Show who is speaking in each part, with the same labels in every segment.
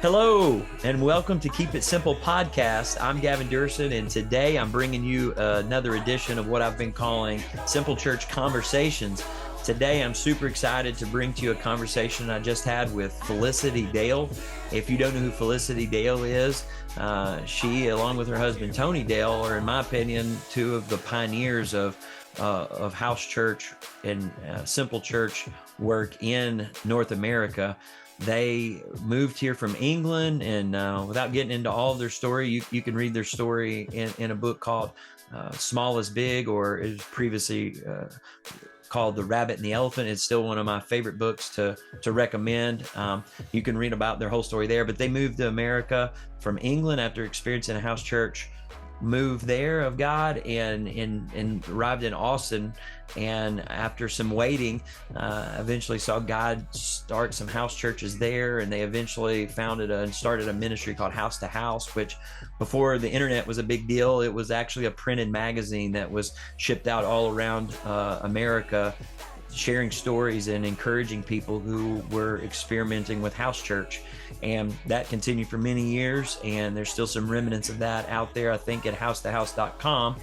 Speaker 1: Hello, and welcome to Keep It Simple podcast. I'm Gavin, and today I'm bringing you another edition of what I've been calling Simple Church Conversations. Today, I'm super excited to bring to you a conversation I just had with Felicity Dale. If you don't know who Felicity Dale is, she, along with her husband Tony Dale, are, in my opinion, two of the pioneers of house church and simple church work in North America. They moved here from England, and without getting into all of their story, you can read their story in a book called Small is Big, or it was previously called The Rabbit and the Elephant. It's still one of my favorite books to recommend. You can read about their whole story there, but they moved to America from England after experiencing a house church move there of God, and arrived in Austin, and after some waiting, eventually saw God start some house churches there, and they eventually founded and started a ministry called House to House, which before the internet was a big deal. It was actually a printed magazine that was shipped out all around America, sharing stories and encouraging people who were experimenting with house church. And that continued for many years, and there's still some remnants of that out there, I think, at housetohouse.com.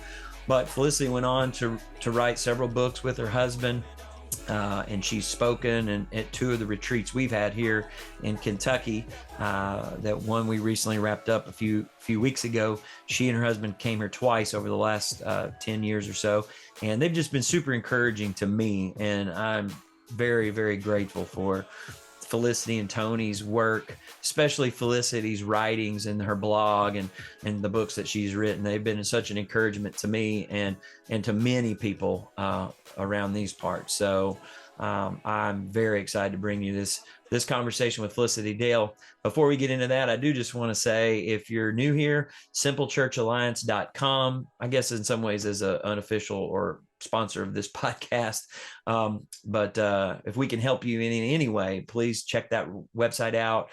Speaker 1: But Felicity went on to write several books with her husband, and she's spoken at two of the retreats we've had here in Kentucky. That one we recently wrapped up a few weeks ago. She and her husband came here twice over the last 10 years or so, and they've just been super encouraging to me, and I'm very, very grateful for Felicity and Tony's work, especially Felicity's writings and her blog and the books that she's written. They've been such an encouragement to me and to many people around these parts. So I'm very excited to bring you this conversation with Felicity Dale. Before we get into that, I do just want to say, if you're new here, simplechurchalliance.com, I guess in some ways is an unofficial or sponsor of this podcast. But if we can help you in any way, please check that website out.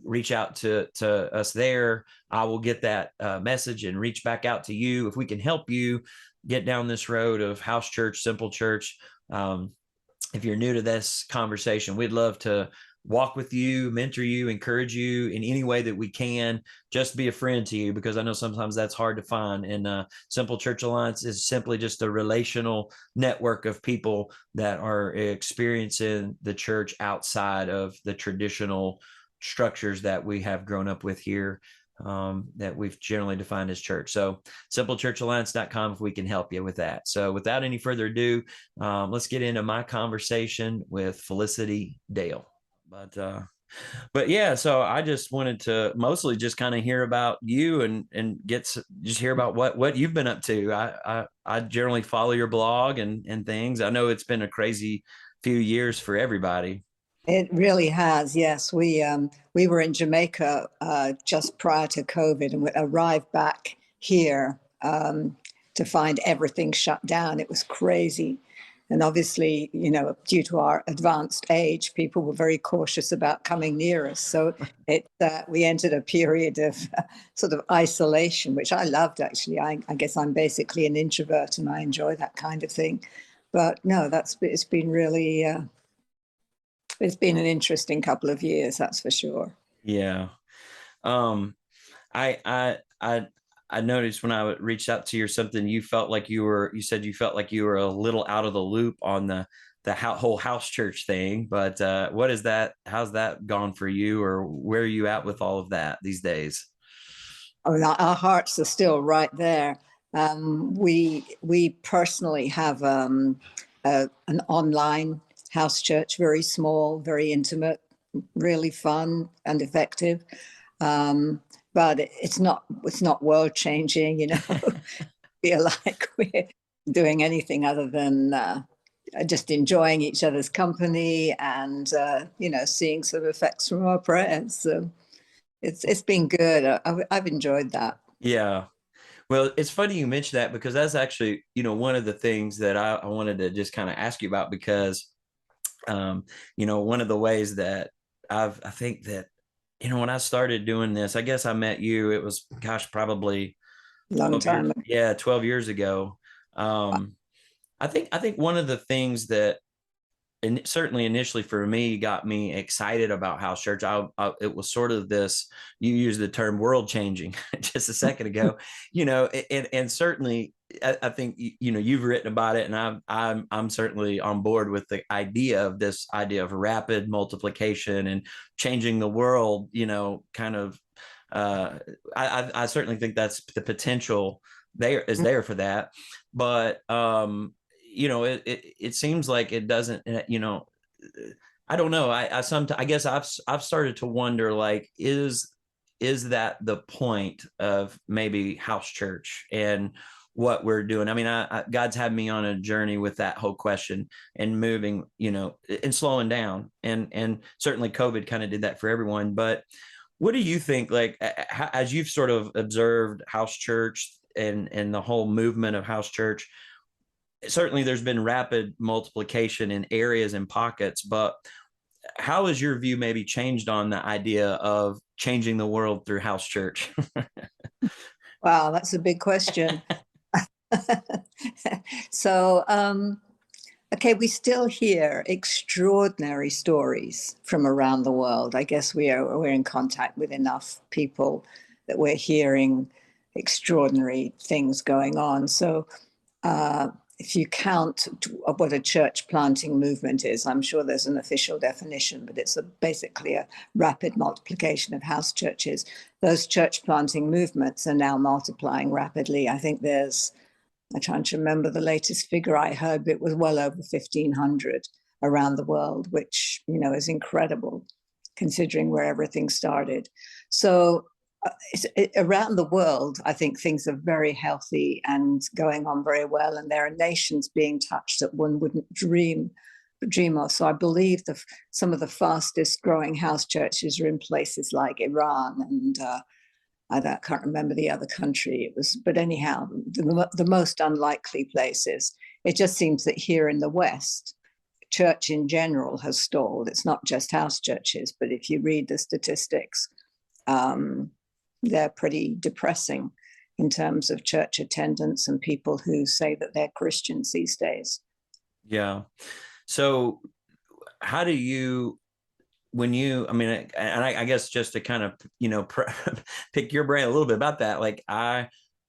Speaker 1: Reach out to us there. I will get that message and reach back out to you. If we can help you get down this road of house church, simple church, if you're new to this conversation, we'd love to walk with you, mentor you, encourage you in any way that we can, just be a friend to you, because I know sometimes that's hard to find. And Simple Church Alliance is simply just a relational network of people that are experiencing the church outside of the traditional structures that we have grown up with here, that we've generally defined as church. So simplechurchalliance.com if we can help you with that. So without any further ado, let's get into my conversation with Felicity Dale. But yeah, so I just wanted to mostly just kind of hear about you and just hear about what you've been up to. I generally follow your blog and things. I know it's been a crazy few years for everybody.
Speaker 2: It really has, yes. We were in Jamaica just prior to COVID, and we arrived back here to find everything shut down. It was crazy. And obviously, due to our advanced age, people were very cautious about coming near us. So we entered a period of sort of isolation, which I loved, actually. I guess I'm basically an introvert, and I enjoy that kind of thing. But no, it's been really... it's been an interesting couple of years, that's for sure.
Speaker 1: Yeah. I noticed when I reached out to you or something, you said you felt like you were a little out of the loop on the whole house church thing. But what is that? How's that gone for you, or where are you at with all of that these days?
Speaker 2: Oh, our hearts are still right there. We personally have an online house church, very small, very intimate, really fun and effective. But it's not world changing, feel like we're doing anything other than just enjoying each other's company and, seeing some effects from our prayers. So it's been good. I've enjoyed that.
Speaker 1: Yeah. Well, it's funny you mentioned that, because that's actually, one of the things that I wanted to just kind of ask you about, because one of the ways that I think that, when I started doing this, I guess I met you, it was, probably
Speaker 2: long time.
Speaker 1: 12 years ago. I think one of the things that and certainly initially for me got me excited about house church. It was sort of this, you used the term world changing just a second ago, and certainly I think, you've written about it, and I'm certainly on board with the idea of this idea of rapid multiplication and changing the world, kind of, I certainly think that's the potential there for that. But, it seems like it doesn't, I don't know. I guess I've started to wonder, like, is that the point of maybe house church and what we're doing? I mean, God's had me on a journey with that whole question and moving, and slowing down, and certainly COVID kind of did that for everyone. But what do you think, like, as you've sort of observed house church and the whole movement of house church? Certainly there's been rapid multiplication in areas and pockets, but how has your view maybe changed on the idea of changing the world through house church?
Speaker 2: Wow, that's a big question. So, okay, we still hear extraordinary stories from around the world. I guess we're in contact with enough people that we're hearing extraordinary things going on. So, if you count what a church planting movement is, I'm sure there's an official definition, but it's basically a rapid multiplication of house churches. Those church planting movements are now multiplying rapidly. I think I'm trying to remember the latest figure I heard, but it was well over 1,500 around the world, which, is incredible considering where everything started. So around the world, I think things are very healthy and going on very well, and there are nations being touched that one wouldn't dream of. So I believe some of the fastest growing house churches are in places like Iran, and I can't remember the other country it was, but anyhow, the most unlikely places. It just seems that here in the West, church in general has stalled. It's not just house churches, but if you read the statistics, they're pretty depressing in terms of church attendance and people who say that they're Christians these days.
Speaker 1: Yeah. So how do you, I mean, and I guess just to kind of, pick your brain a little bit about that, like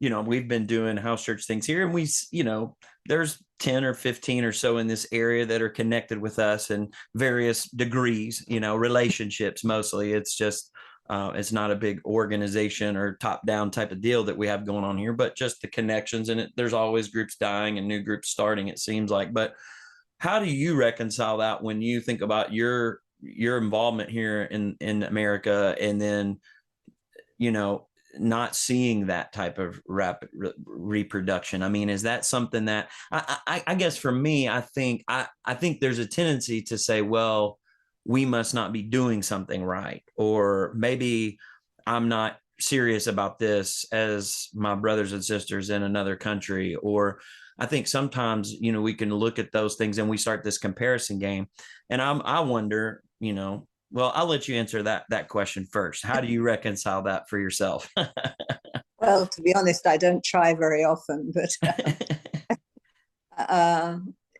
Speaker 1: we've been doing house church things here, and there's 10 or 15 or so in this area that are connected with us in various degrees, relationships. Mostly it's just, it's not a big organization or top down type of deal that we have going on here, but just the connections. And there's always groups dying and new groups starting, it seems like. But how do you reconcile that when you think about your involvement here in America, and then, not seeing that type of rapid reproduction? I mean, is that something that I guess for me, I think there's a tendency to say, well, we must not be doing something right, or maybe I'm not serious about this as my brothers and sisters in another country. Or I think sometimes, we can look at those things and we start this comparison game. And I wonder, well, I'll let you answer that question first. How do you reconcile that for yourself?
Speaker 2: Well, to be honest, I don't try very often, but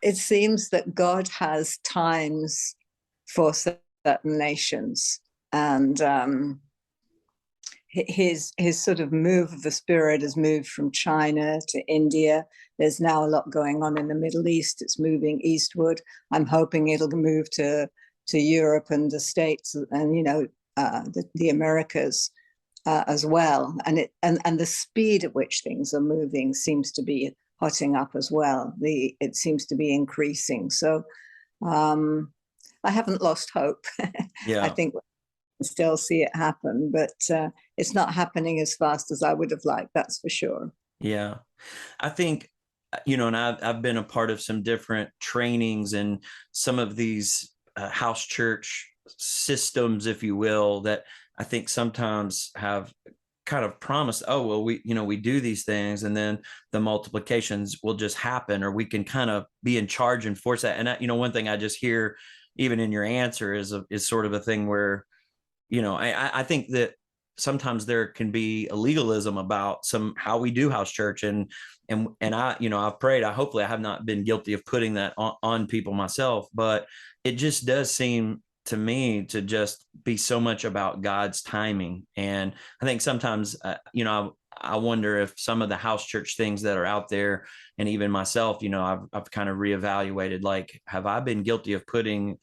Speaker 2: it seems that God has times for certain nations, and his sort of move of the Spirit has moved from China to India. There's now a lot going on in the Middle East. It's moving eastward. I'm hoping it'll move to Europe and the States, and the Americas as well. And the speed at which things are moving seems to be hotting up as well. It seems to be increasing. So I haven't lost hope.
Speaker 1: Yeah.
Speaker 2: I think we can still see it happen, but it's not happening as fast as I would have liked, that's for sure.
Speaker 1: Yeah. I think, and I've been a part of some different trainings and some of these house church systems, if you will, that I think sometimes have kind of promised, oh, well, we do these things and then the multiplications will just happen, or we can kind of be in charge and force that. And one thing I just hear even in your answer is sort of a thing where, I think that sometimes there can be a legalism about how we do house church, and I, I've prayed, hopefully I have not been guilty of putting that on people myself, but it just does seem to me to just be so much about God's timing. And I think sometimes, I wonder if some of the house church things that are out there, and even myself, I've kind of reevaluated, like, have I been guilty of putting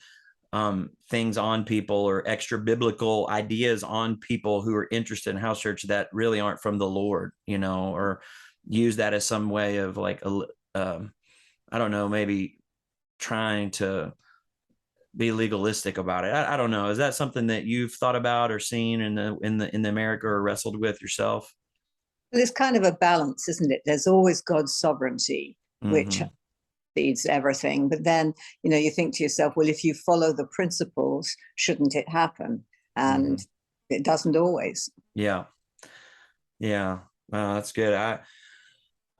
Speaker 1: things on people, or extra biblical ideas on people who are interested in house church that really aren't from the Lord, or use that as some way of like, I don't know, maybe trying to be legalistic about it. I don't know. Is that something that you've thought about or seen in the America, or wrestled with yourself?
Speaker 2: There's kind of a balance, isn't it? There's always God's sovereignty, which
Speaker 1: Mm-hmm.
Speaker 2: leads everything. But then, you think to yourself, well, if you follow the principles, shouldn't it happen? And it doesn't always.
Speaker 1: Yeah. Yeah. Wow, that's good.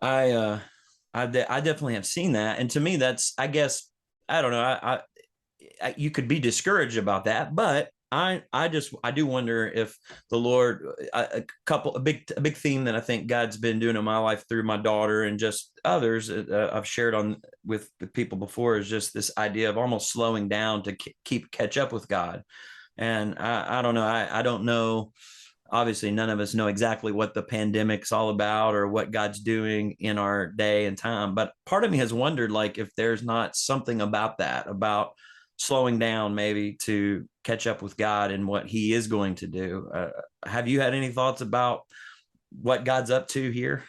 Speaker 1: I definitely have seen that. And to me, that's, I guess, I don't know. You could be discouraged about that, but I do wonder if the Lord, a big theme that I think God's been doing in my life through my daughter and just others, I've shared with people before, is just this idea of almost slowing down to catch up with God. And I don't know. I don't know. Obviously, none of us know exactly what the pandemic's all about or what God's doing in our day and time. But part of me has wondered, like, if there's not something about that, about slowing down maybe to catch up with God and what he is going to do. Have you had any thoughts about what God's up to here?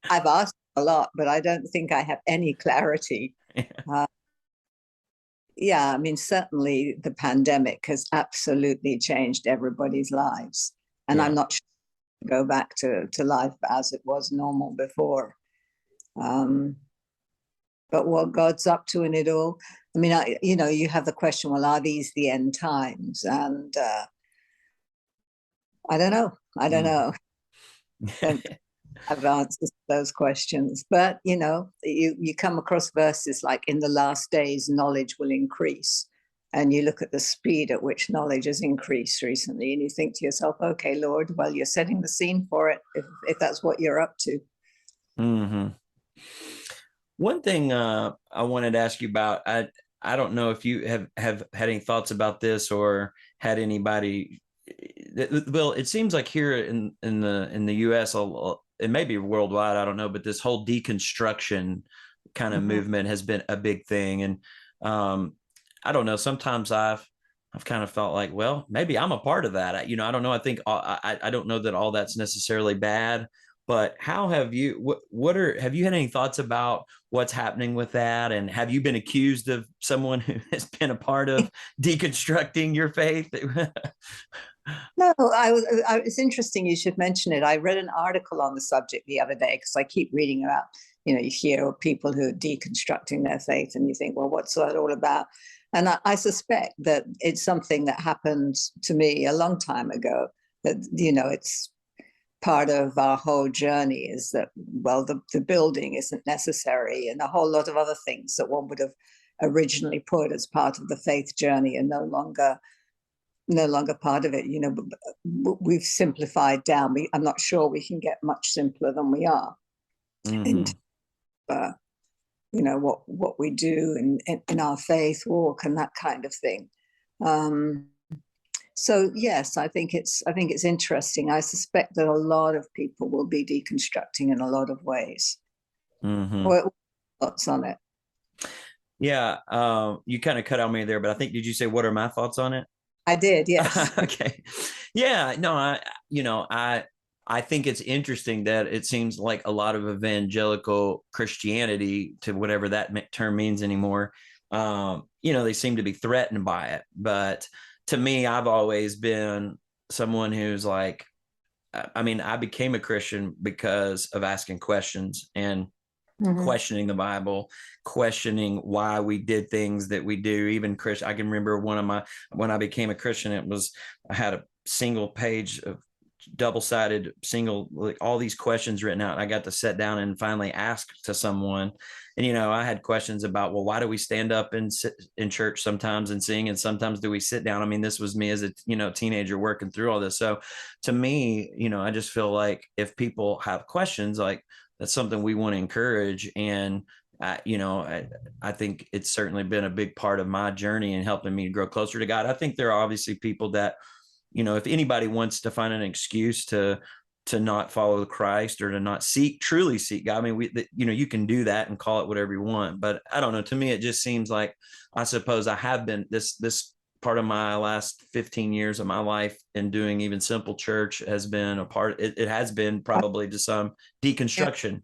Speaker 2: I've asked a lot, but I don't think I have any clarity. Yeah, I mean, certainly the pandemic has absolutely changed everybody's lives. And
Speaker 1: Yeah.
Speaker 2: I'm not sure to go back to life as it was normal before. But what God's up to in it all, I mean, you have the question, well, are these the end times? And I don't know. I don't know. Don't have answers to those questions. But, you come across verses like, in the last days, knowledge will increase. And you look at the speed at which knowledge has increased recently, and you think to yourself, okay, Lord, well, you're setting the scene for it if that's what you're up to.
Speaker 1: Mm-hmm. One thing I wanted to ask you about, I don't know if you have had any thoughts about this, or had anybody. Well, it seems like here in the U.S., it may be worldwide, I don't know, but this whole deconstruction kind of movement has been a big thing. And I don't know, sometimes I've kind of felt like, well, maybe I'm a part of that. I don't know. I think I don't know that all that's necessarily bad, but how have you, have you had any thoughts about what's happening with that? And have you been accused of someone who has been a part of deconstructing your faith?
Speaker 2: No, it's interesting you should mention it. I read an article on the subject the other day, because I keep reading about, you hear people who are deconstructing their faith, and you think, well, what's that all about? And I suspect that it's something that happened to me a long time ago, that, it's part of our whole journey, is that, well, the building isn't necessary, and a whole lot of other things that one would have originally put as part of the faith journey are no longer part of it. We've simplified down. I'm not sure we can get much simpler than we are. And what we do in our faith walk and that kind of thing. So yes, I think it's interesting. I suspect that a lot of people will be deconstructing in a lot of ways. What thoughts on it?
Speaker 1: Yeah, you kind of cut out me there, but I think, did you say, what are my thoughts on it?
Speaker 2: I did, yes.
Speaker 1: Okay. Yeah, no, I think it's interesting that it seems like a lot of evangelical Christianity, to whatever that term means anymore, they seem to be threatened by it. But to me, I've always been someone who's like, I mean, I became a Christian because of asking questions and questioning the Bible, questioning why we did things that we do. Even Christian, I can remember when I became a Christian, I had a single page of double-sided single, like all these questions written out. And I got to sit down and finally ask to someone. And, I had questions about, well, why do we stand up and sit in church sometimes and sing, and sometimes do we sit down? I mean, this was me as a, teenager working through all this. So to me, I just feel like if people have questions, like that's something we want to encourage. And I think it's certainly been a big part of my journey in helping me grow closer to God. I think there are obviously people that, if anybody wants to find an excuse to not follow Christ or to not truly seek God, I mean, you can do that and call it whatever you want. But I don't know. To me, it just seems like, I suppose I have been this part of my last 15 years of my life in doing even simple church has been a part. It has been probably to some deconstruction.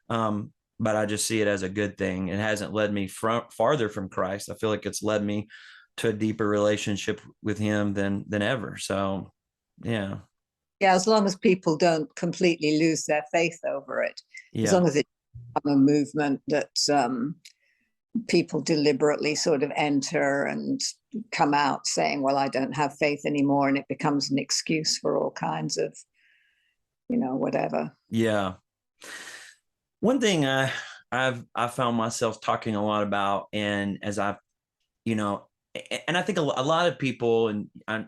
Speaker 1: But I just see it as a good thing. It hasn't led me farther from Christ. I feel like it's led me to a deeper relationship with him than ever. So, yeah.
Speaker 2: Yeah, as long as people don't completely lose their faith over it, as
Speaker 1: Yeah.
Speaker 2: long as it's a movement that people deliberately sort of enter and come out saying, well, I don't have faith anymore, and it becomes an excuse for all kinds of, whatever.
Speaker 1: Yeah. One thing I found myself talking a lot about, and as I've, and I think a lot of people, and I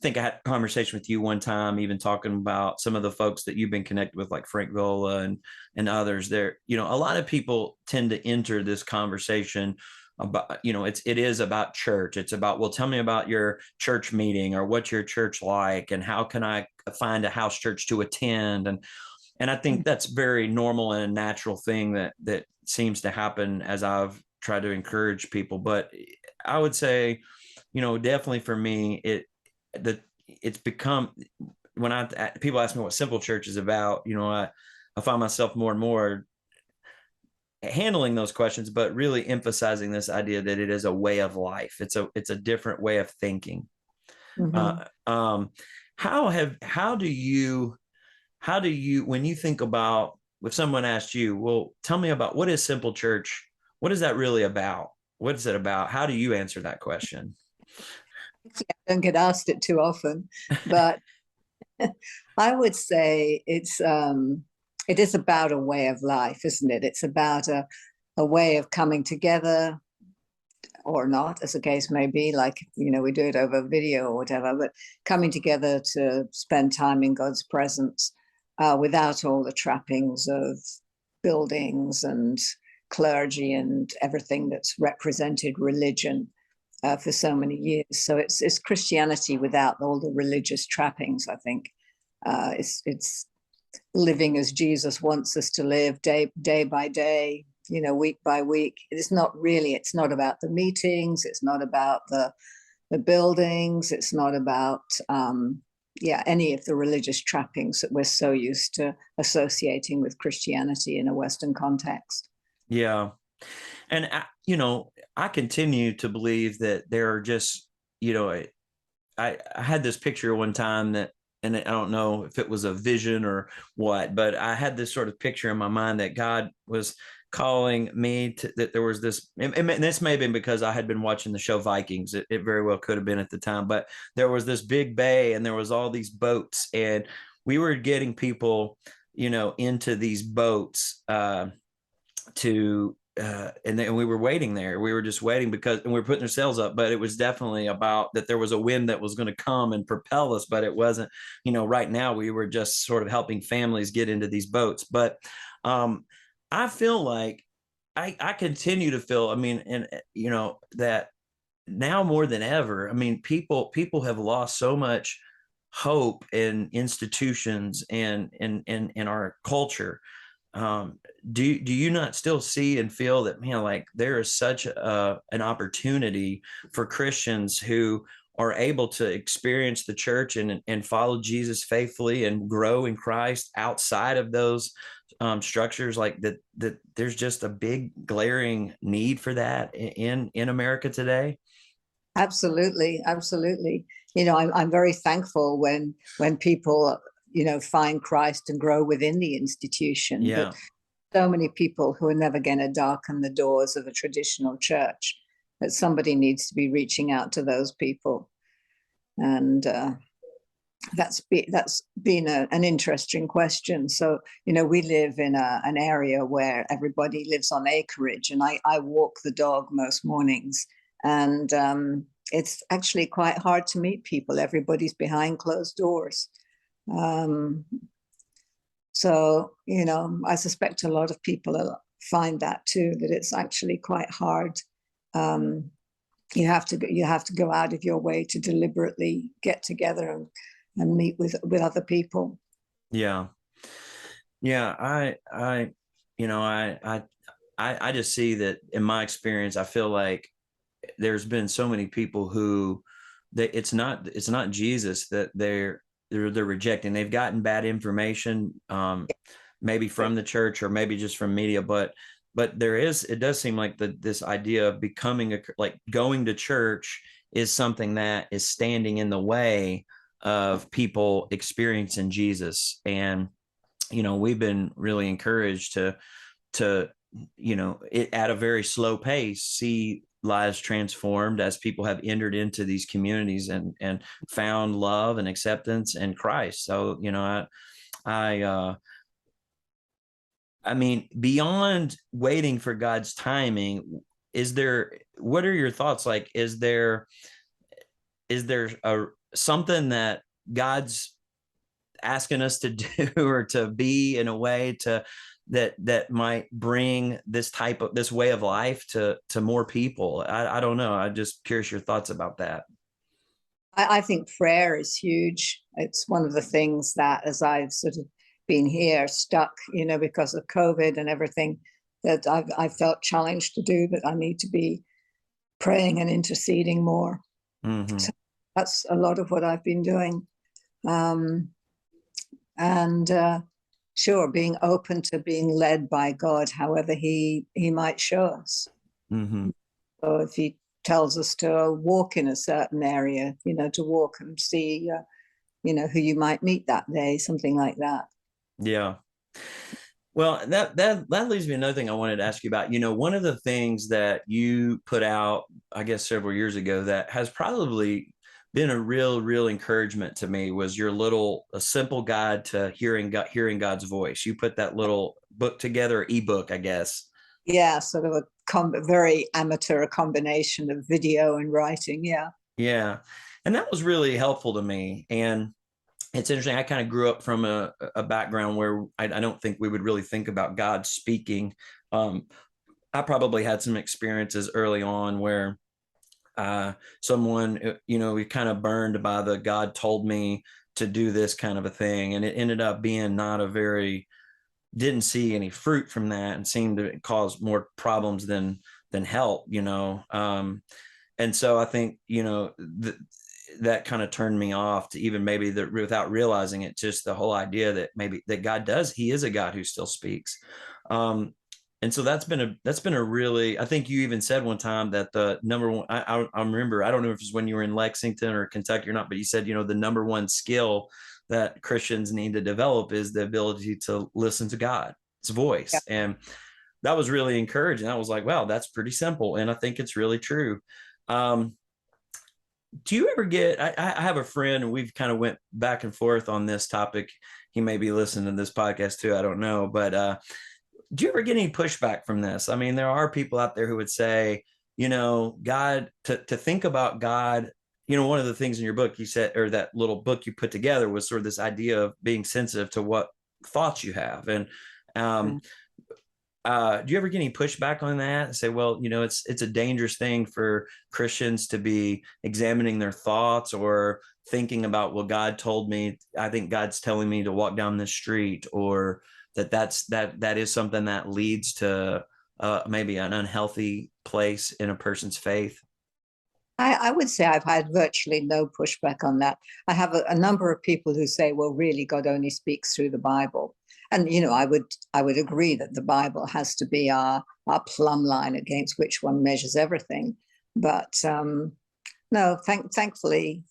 Speaker 1: think I had a conversation with you one time, even talking about some of the folks that you've been connected with, like Frank Vola and others there. A lot of people tend to enter this conversation about, it is about church. It's about, well, tell me about your church meeting, or what's your church like, and how can I find a house church to attend? And I think that's very normal and a natural thing that seems to happen as I've tried to encourage people. But I would say, definitely for me, it's become, when people ask me what simple church is about, I find myself more and more handling those questions, but really emphasizing this idea that it is a way of life. It's a different way of thinking.
Speaker 2: Mm-hmm.
Speaker 1: How do you, when you think about, if someone asked you, well, tell me about, what is simple church? What is that really about? What is it about? How do you answer that question?
Speaker 2: I don't get asked it too often, but I would say it is about a way of life, isn't it? It's about a way of coming together, or not, as the case may be, like, we do it over video or whatever, but coming together to spend time in God's presence, without all the trappings of buildings and clergy and everything that's represented religion for so many years. So it's Christianity without all the religious trappings, I think. It's living as Jesus wants us to live, day by day, week by week. It's not about the meetings. It's not about the buildings. It's not about any of the religious trappings that we're so used to associating with Christianity in a Western context.
Speaker 1: Yeah. And, I continue to believe that there are just, I had this picture one time that, and I don't know if it was a vision or what, but I had this sort of picture in my mind that God was calling me to, that there was this, and this may have been because I had been watching the show Vikings. It very well could have been at the time, but there was this big bay and there was all these boats, and we were getting people, into these boats and we were waiting there. We were just waiting and we were putting our sails up, but it was definitely about that there was a wind that was going to come and propel us, but it wasn't, right now we were just sort of helping families get into these boats. But I feel like I continue to feel, that now more than ever, people have lost so much hope in institutions and in our culture. Do you not still see and feel that, man, like there is such an opportunity for Christians who are able to experience the church and follow Jesus faithfully and grow in Christ outside of those structures, like that there's just a big glaring need for that in America today?
Speaker 2: Absolutely. I'm very thankful when people find Christ and grow within the institution.
Speaker 1: Yeah.
Speaker 2: But so many people who are never going to darken the doors of a traditional church, that somebody needs to be reaching out to those people. And that's been an interesting question. So, we live in an area where everybody lives on acreage, and I walk the dog most mornings, and it's actually quite hard to meet people. Everybody's behind closed doors. So, I suspect a lot of people find that too, that it's actually quite hard. You have to go out of your way to deliberately get together and meet with other people.
Speaker 1: Yeah. Yeah. I just see that in my experience, I feel like there's been so many people who it's not Jesus that they're rejecting. They've gotten bad information, maybe from the church or maybe just from media, but it does seem like this idea of becoming going to church is something that is standing in the way of people experiencing Jesus. And, we've been really encouraged to, at a very slow pace, see lives transformed as people have entered into these communities and found love and acceptance in Christ. So, I mean, beyond waiting for God's timing, what are your thoughts? Like, is there something that God's asking us to do or to be in a way that might bring this way of life to more people? I don't know. I'm just curious your thoughts about that.
Speaker 2: I think prayer is huge. It's one of the things that, as I've sort of been here stuck, because of COVID and everything, that I've felt challenged to do, that I need to be praying and interceding more.
Speaker 1: Mm-hmm.
Speaker 2: So that's a lot of what I've been doing. Sure, being open to being led by God, however he might show us.
Speaker 1: Mm-hmm.
Speaker 2: So if he tells us to walk in a certain area, to walk and see, who you might meet that day, something like that.
Speaker 1: Yeah. Well, that leads me to another thing I wanted to ask you about. One of the things that you put out, I guess, several years ago that has probably been a real encouragement to me was your a simple guide to hearing God's voice. You put that little book together, ebook, I guess.
Speaker 2: Yeah, sort of a very amateur combination of video and writing. Yeah.
Speaker 1: Yeah. And that was really helpful to me. And it's interesting. I kind of grew up from a background where I don't think we would really think about God speaking. I probably had some experiences early on where someone, we kind of burned by the God told me to do this kind of a thing. And it ended up being didn't see any fruit from that and seemed to cause more problems than help, and so I think, that kind of turned me off to even maybe without realizing it, just the whole idea that maybe that he is a God who still speaks. And so that's been a really, I think you even said one time that the number one, I remember, I don't know if it's when you were in Lexington or Kentucky or not, but you said, the number one skill that Christians need to develop is the ability to listen to God's voice. Yeah. And that was really encouraging. I was like, wow, that's pretty simple. And I think it's really true. Do you ever get, I have a friend and we've kind of went back and forth on this topic. He may be listening to this podcast too. I don't know, but do you ever get any pushback from this? I mean, there are people out there who would say, God, to think about God, one of the things in your book you said, or that little book you put together, was sort of this idea of being sensitive to what thoughts you have. And do you ever get any pushback on that and say, well, it's a dangerous thing for Christians to be examining their thoughts or thinking about, well, God told me, I think God's telling me to walk down this street, or that is something that leads to maybe an unhealthy place in a person's faith?
Speaker 2: I would say I've had virtually no pushback on that. I have a number of people who say, well, really, God only speaks through the Bible. And, I would agree that the Bible has to be our plumb line against which one measures everything. But no, thankfully,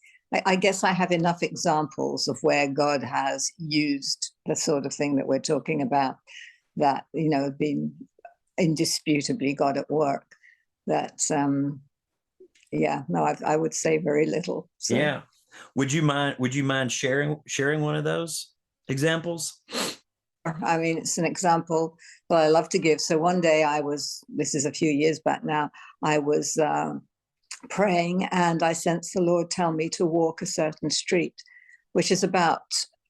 Speaker 2: I guess I have enough examples of where God has used the sort of thing that we're talking about, that, been indisputably God at work, that, I would say very little. So.
Speaker 1: Yeah. Would you mind sharing one of those examples?
Speaker 2: I mean, it's an example that I love to give. So one day this is a few years back now, I was praying and I sensed the Lord tell me to walk a certain street, which is about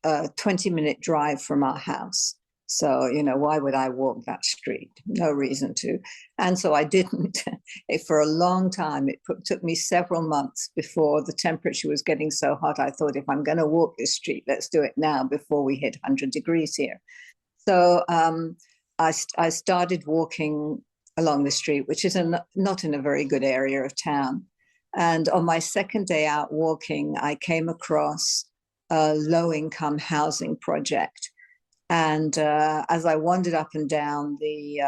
Speaker 2: a 20-minute drive from our house. So, why would I walk that street? No reason to. And so I didn't. For a long time, it took me several months before the temperature was getting so hot. I thought, if I'm going to walk this street, let's do it now before we hit 100 degrees here. So I started walking along the street, which is not in a very good area of town. And on my second day out walking, I came across a low-income housing project. And as I wandered up and down the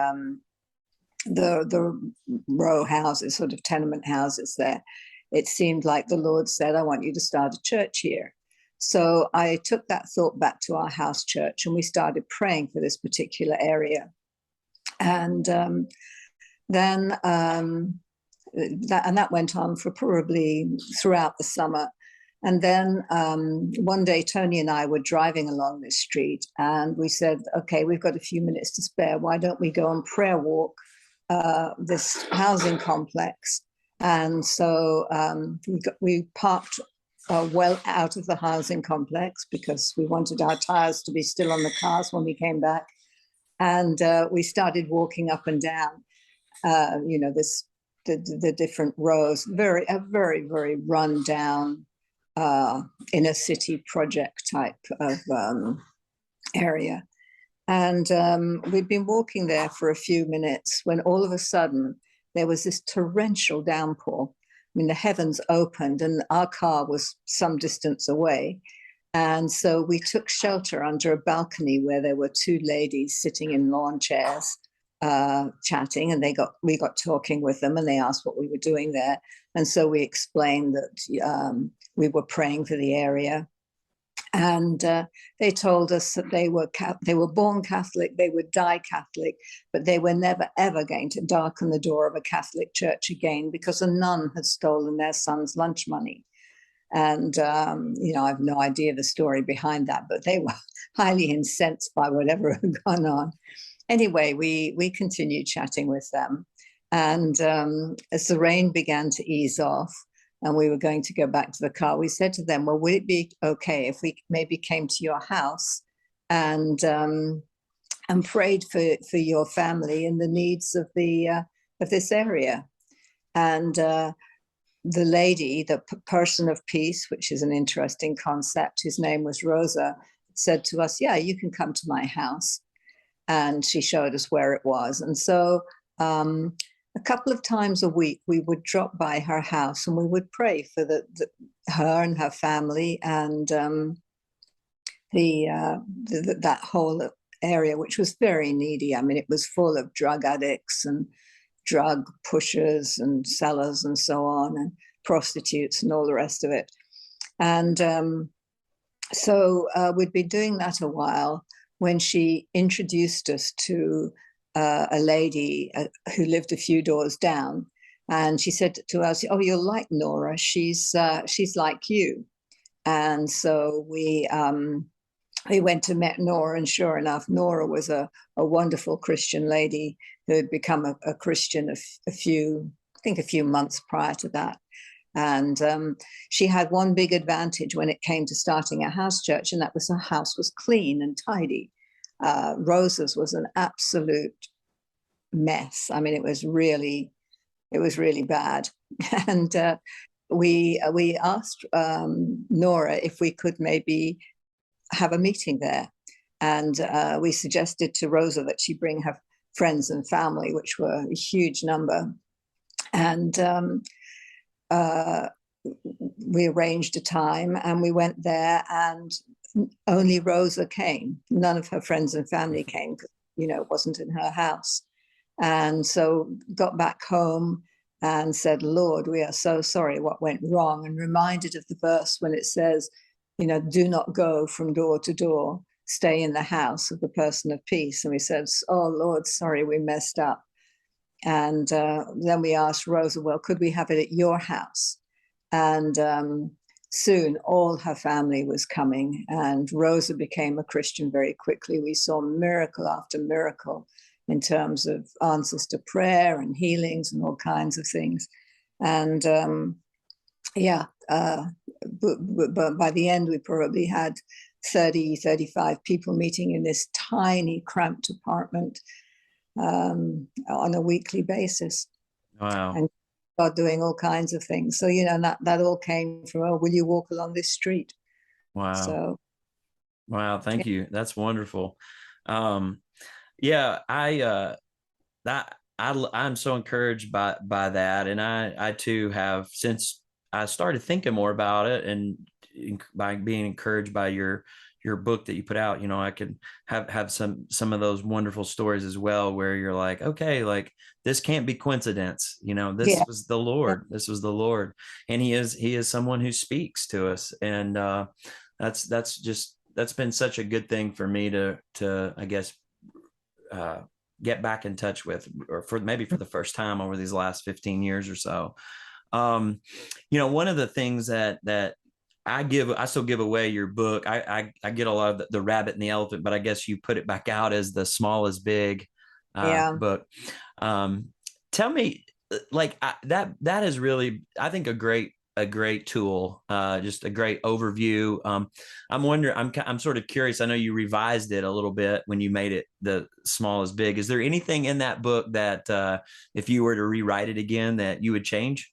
Speaker 2: row houses, sort of tenement houses there, it seemed like the Lord said, I want you to start a church here. So I took that thought back to our house church and we started praying for this particular area. And then that went on for probably throughout the summer. And then one day, Tony and I were driving along this street and we said, okay, we've got a few minutes to spare. Why don't we go and prayer walk this housing complex? And so we parked well out of the housing complex because we wanted our tires to be still on the cars when we came back. And we started walking up and down, the different rows, a very, very run down inner city project type of area. And we'd been walking there for a few minutes when all of a sudden there was this torrential downpour. I mean, the heavens opened and our car was some distance away. And so we took shelter under a balcony where there were two ladies sitting in lawn chairs chatting, and we got talking with them and they asked what we were doing there. And so we explained that we were praying for the area. And they told us that they were born Catholic, they would die Catholic, but they were never, ever going to darken the door of a Catholic church again because a nun had stolen their son's lunch money. And, I have no idea the story behind that, but they were highly incensed by whatever had gone on. Anyway, we continued chatting with them. And as the rain began to ease off, and we were going to go back to the car, we said to them, well, would it be okay if we maybe came to your house and prayed for your family and the needs of this area? And the lady, the person of peace, which is an interesting concept, whose name was Rosa, said to us, yeah, you can come to my house. And she showed us where it was. And so a couple of times a week, we would drop by her house and we would pray for her and her family and that whole area, which was very needy. I mean, it was full of drug addicts and drug pushers and sellers and so on, and prostitutes and all the rest of it. And so we'd been doing that a while when she introduced us to a lady who lived a few doors down, and she said to us, "Oh, you'll like Nora. She's like you." And so we went to meet Nora, and sure enough, Nora was a wonderful Christian lady who had become a Christian a few months prior to that. And she had one big advantage when it came to starting a house church, and that was her house was clean and tidy. Rosa's was an absolute mess. I mean, it was really bad. And we asked Nora if we could maybe have a meeting there. And we suggested to Rosa that she bring her friends and family, which were a huge number. And we arranged a time and we went there, and only Rosa came. None of her friends and family came because, it wasn't in her house. And so got back home and said, Lord, we are so sorry what went wrong, and reminded of the verse when it says, do not go from door to door, stay in the house of the person of peace. And we said, oh, Lord, sorry, we messed up. And then we asked Rosa, well, could we have it at your house? And soon all her family was coming, and Rosa became a Christian very quickly. We saw miracle after miracle in terms of answers to prayer and healings and all kinds of things. And but by the end, we probably had 30, 35 people meeting in this tiny, cramped apartment on a weekly basis.
Speaker 1: Wow.
Speaker 2: And God doing all kinds of things. So, that all came from, oh, will you walk along this street?
Speaker 1: Wow.
Speaker 2: So,
Speaker 1: wow. Thank you. That's wonderful. Yeah, I'm so encouraged by that. And I too have, since I started thinking more about it, and by being encouraged by your book that you put out, I could have some of those wonderful stories as well, where you're like, okay, like this can't be coincidence. This was the Lord. This was the Lord. And he is someone who speaks to us. And that's been such a good thing for me to I guess, get back in touch with, or for the first time over these last 15 years or so. One of the things that I still give away your book. I get a lot of the Rabbit and the Elephant, but I guess you put it back out as The Small is Big book. Tell me, like, that is really, I think, a great tool, just a great overview. I'm wondering, I'm sort of curious. I know you revised it a little bit when you made it The Small is Big. Is there anything in that book that, if you were to rewrite it again, that you would change?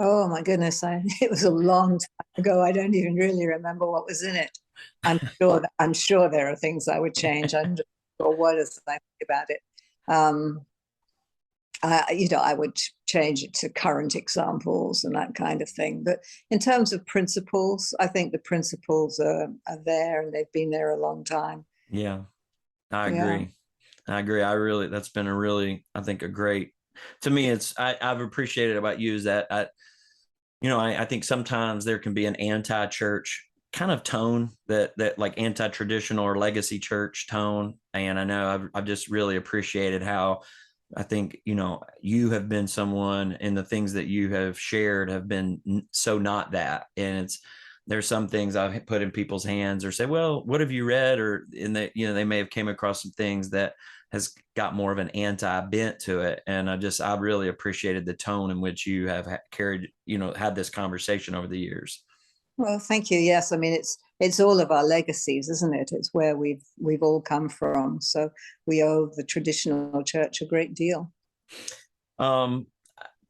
Speaker 2: Oh my goodness, it was a long time ago. I don't even really remember what was in it. I'm sure there are things I would change. I'm just sure what is I think about it. I would change it to current examples and that kind of thing. But in terms of principles, I think the principles are there, and they've been there a long time.
Speaker 1: Yeah, I agree. Yeah. That's been I think, a great, to me, I've appreciated about you is that I think sometimes there can be an anti-church kind of tone, that like anti-traditional or legacy church tone. And I know I've just really appreciated how, I think, you have been someone, and the things that you have shared have been so not that. And there's some things I've put in people's hands, or say, well, what have you read? Or they may have came across some things that has got more of an anti bent to it. And I really appreciated the tone in which you have carried, had this conversation over the years.
Speaker 2: Well, thank you. Yes, I mean, it's all of our legacies, isn't it? It's where we've all come from. So we owe the traditional church a great deal.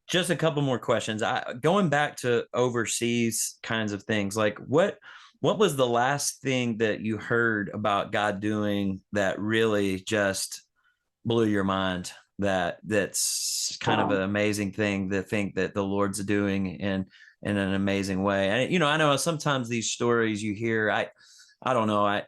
Speaker 1: Just a couple more questions. Going back to overseas kinds of things, like what was the last thing that you heard about God doing that really just blew your mind? That's kind of an amazing thing to think that the Lord's doing in an amazing way. And I know sometimes these stories you hear, I don't know, I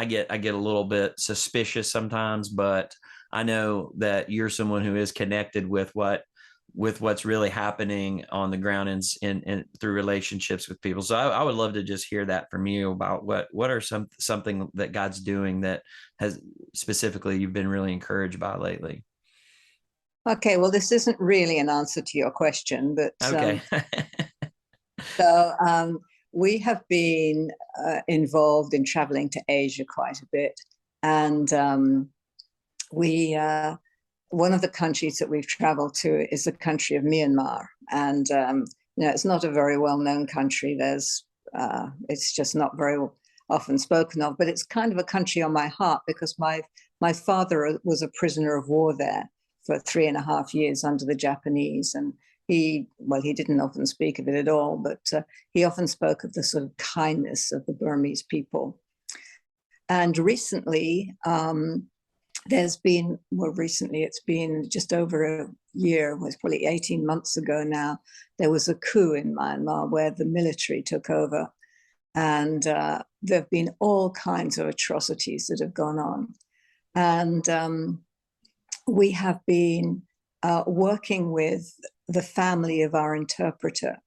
Speaker 1: get a little bit suspicious sometimes, but I know that you're someone who is connected with what's really happening on the ground and through relationships with people. So I would love to just hear that from you about what are something that God's doing that has specifically you've been really encouraged by lately.
Speaker 2: Okay, well, this isn't really an answer to your question, but
Speaker 1: okay.
Speaker 2: So we have been involved in traveling to Asia quite a bit, and one of the countries that we've traveled to is the country of Myanmar, and it's not a very well-known country. It's just not very often spoken of, but it's kind of a country on my heart, because my father was a prisoner of war there for 3.5 years under the Japanese, and he didn't often speak of it at all, but he often spoke of the sort of kindness of the Burmese people. And recently, it's been just over a year, it was probably 18 months ago now, there was a coup in Myanmar where the military took over. And there have been all kinds of atrocities that have gone on. And we have been working with the family of our interpreter.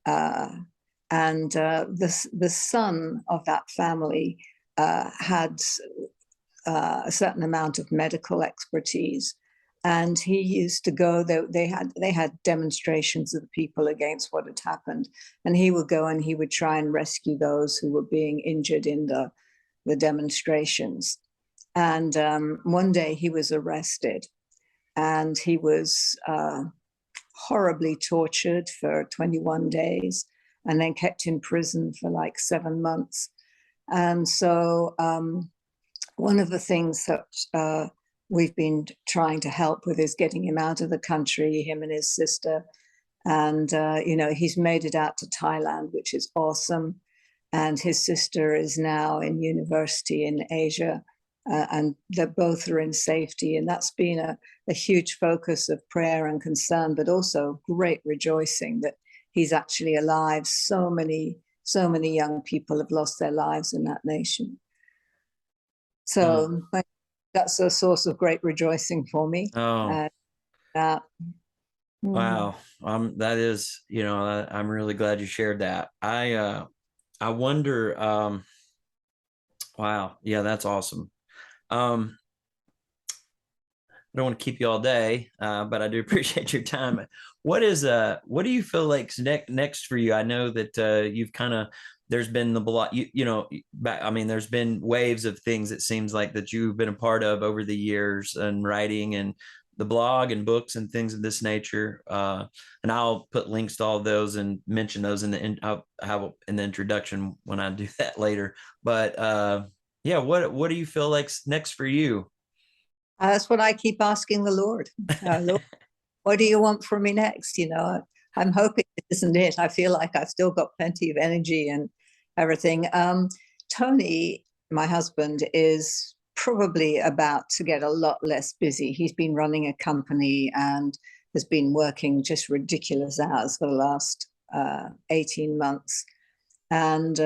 Speaker 2: And the son of that family had a certain amount of medical expertise. And he used to go. They had demonstrations of the people against what had happened, and he would go and he would try and rescue those who were being injured in the demonstrations. And one day he was arrested, and he was horribly tortured for 21 days, and then kept in prison for like 7 months. And so one of the things that we've been trying to help with is getting him out of the country, him and his sister. And, he's made it out to Thailand, which is awesome. And his sister is now in university in Asia, and they both are in safety. And that's been a huge focus of prayer and concern, but also great rejoicing that he's actually alive. So many young people have lost their lives in that nation. So that's a source of great rejoicing for me.
Speaker 1: Oh, wow. That is, I'm really glad you shared that. I wonder, wow. Yeah, that's awesome. I don't want to keep you all day, but I do appreciate your time. What do you feel like's next for you? I know that you've kind of, there's been there's been waves of things, it seems like, that you've been a part of over the years, and writing and the blog and books and things of this nature. And I'll put links to all of those and mention those I'll have in the introduction when I do that later. But yeah, what do you feel like's next for you?
Speaker 2: That's what I keep asking the Lord. Lord, what do you want from me next? I'm hoping it isn't it. I feel like I've still got plenty of energy and everything. Tony, my husband, is probably about to get a lot less busy. He's been running a company and has been working just ridiculous hours for the last 18 months. And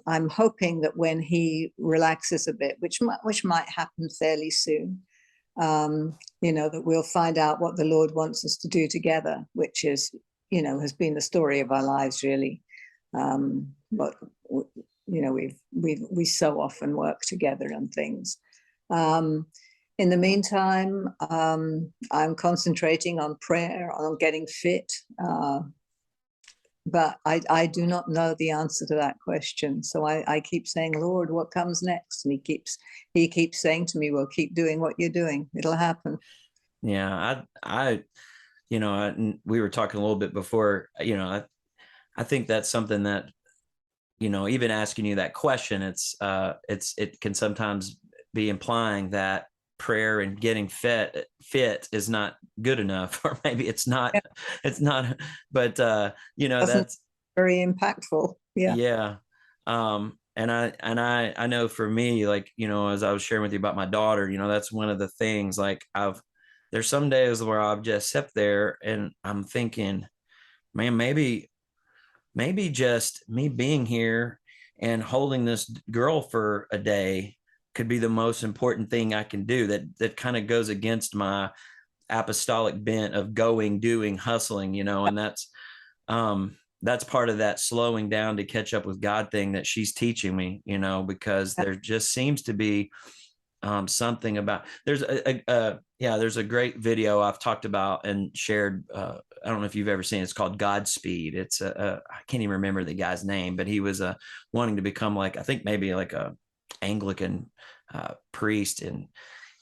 Speaker 2: I'm hoping that when he relaxes a bit, which might happen fairly soon, that we'll find out what the Lord wants us to do together, which is, has been the story of our lives, really. But we so often work together on things. In the meantime, I'm concentrating on prayer, on getting fit. But I do not know the answer to that question. So I keep saying, Lord, what comes next? And he keeps saying to me, well, keep doing what you're doing. It'll happen.
Speaker 1: Yeah, we were talking a little bit before, I think that's something that, even asking you that question, it can sometimes be implying that prayer and getting fit is not good enough, or maybe it's not, but that's
Speaker 2: very impactful.
Speaker 1: Yeah. And I know for me, like, as I was sharing with you about my daughter, that's one of the things, like, there's some days where I've just sat there and I'm thinking, man, maybe just me being here and holding this girl for a day could be the most important thing I can do. That kind of goes against my apostolic bent of going, doing, hustling, and that's part of that slowing down to catch up with God thing that she's teaching me, because there just seems to be something about, there's a great video I've talked about and shared. I don't know if you've ever seen it. It's called Godspeed. It's I can't even remember the guy's name, but he was wanting to become, like, I think maybe like a Anglican priest. And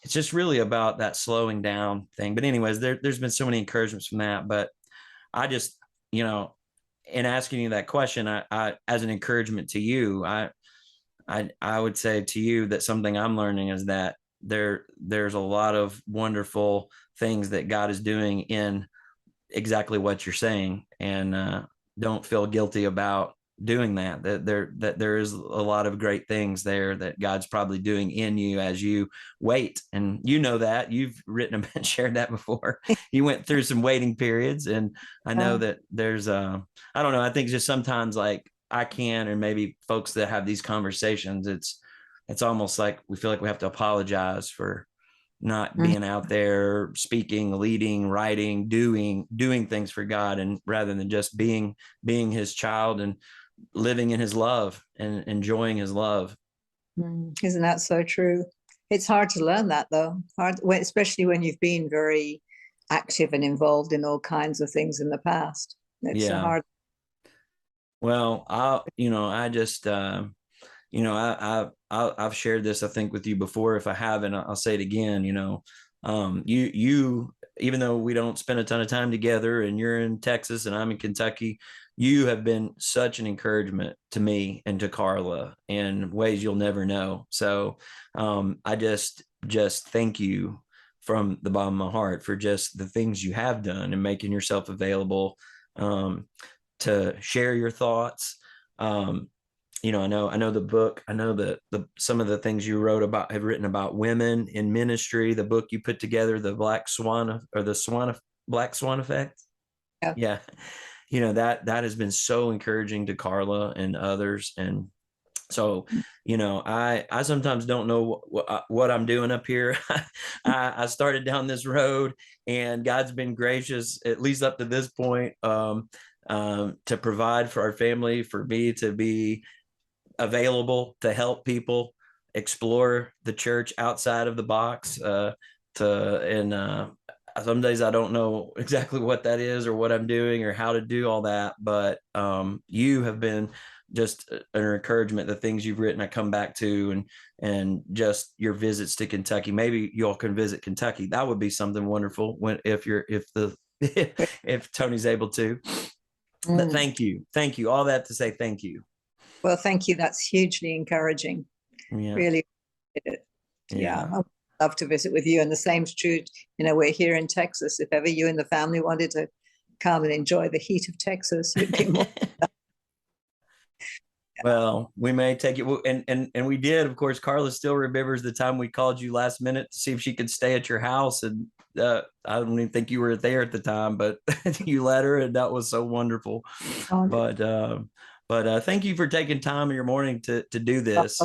Speaker 1: it's just really about that slowing down thing. But anyways, there's been so many encouragements from that. But I just, in asking you that question, I as an encouragement to you, I would say to you that something I'm learning is that there's a lot of wonderful things that God is doing in exactly what you're saying, and don't feel guilty about doing that. That there is a lot of great things there that God's probably doing in you as you wait, and that you've written and shared that before. You went through some waiting periods, and I know that there's I don't know. I think just sometimes, like, I can, and maybe folks that have these conversations, it's almost like we feel like we have to apologize for not being out there speaking, leading, writing, doing things for God, and rather than just being his child and living in his love and enjoying his love.
Speaker 2: Isn't that so true? It's hard to learn that, though. Especially when you've been very active and involved in all kinds of things in the past. It's a
Speaker 1: Yeah.
Speaker 2: hard.
Speaker 1: Well, I just, I've shared this, I think, with you before. If I haven't, I'll say it again. Even though we don't spend a ton of time together, and you're in Texas and I'm in Kentucky, you have been such an encouragement to me and to Carla in ways you'll never know. So, I just thank you from the bottom of my heart for just the things you have done and making yourself available, to share your thoughts. I know the book, I know the some of the things you have written about women in ministry, the book you put together, the Black Swan Effect.
Speaker 2: Yeah.
Speaker 1: Yeah. That has been so encouraging to Carla and others. And so, I sometimes don't know what I'm doing up here. I started down this road, and God's been gracious, at least up to this point, to provide for our family, for me to be available to help people explore the church outside of the box. Some days I don't know exactly what that is or what I'm doing or how to do all that, but you have been just an encouragement. The things you've written, I come back to, and just your visits to Kentucky. Maybe you all can visit Kentucky. That would be something wonderful if Tony's able to. But thank you. All that to say, thank you.
Speaker 2: Well, thank you. That's hugely encouraging.
Speaker 1: Yeah.
Speaker 2: Really. Yeah. I'd love to visit with you. And the same's true. We're here in Texas. If ever you and the family wanted to come and enjoy the heat of Texas, you'd be more.
Speaker 1: Well, we may take it. And we did. Of course, Carla still remembers the time we called you last minute to see if she could stay at your house. And I don't even think you were there at the time, but you let her, and that was so wonderful. But thank you for taking time in your morning to do this.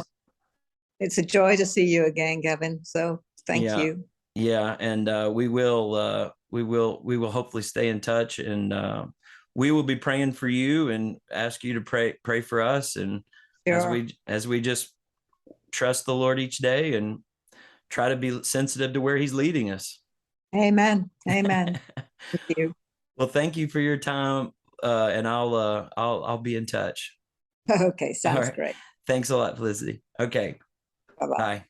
Speaker 2: It's a joy to see you again, Gavin. So thank you.
Speaker 1: Yeah. And we will hopefully stay in touch, and we will be praying for you and ask you to pray for us. And sure. as we just trust the Lord each day and try to be sensitive to where he's leading us.
Speaker 2: Amen. Amen. Thank you.
Speaker 1: Well, thank you for your time. And I'll be in touch.
Speaker 2: Okay. Sounds great.
Speaker 1: Thanks a lot, Felicity. Okay.
Speaker 2: Bye-bye.
Speaker 1: Bye.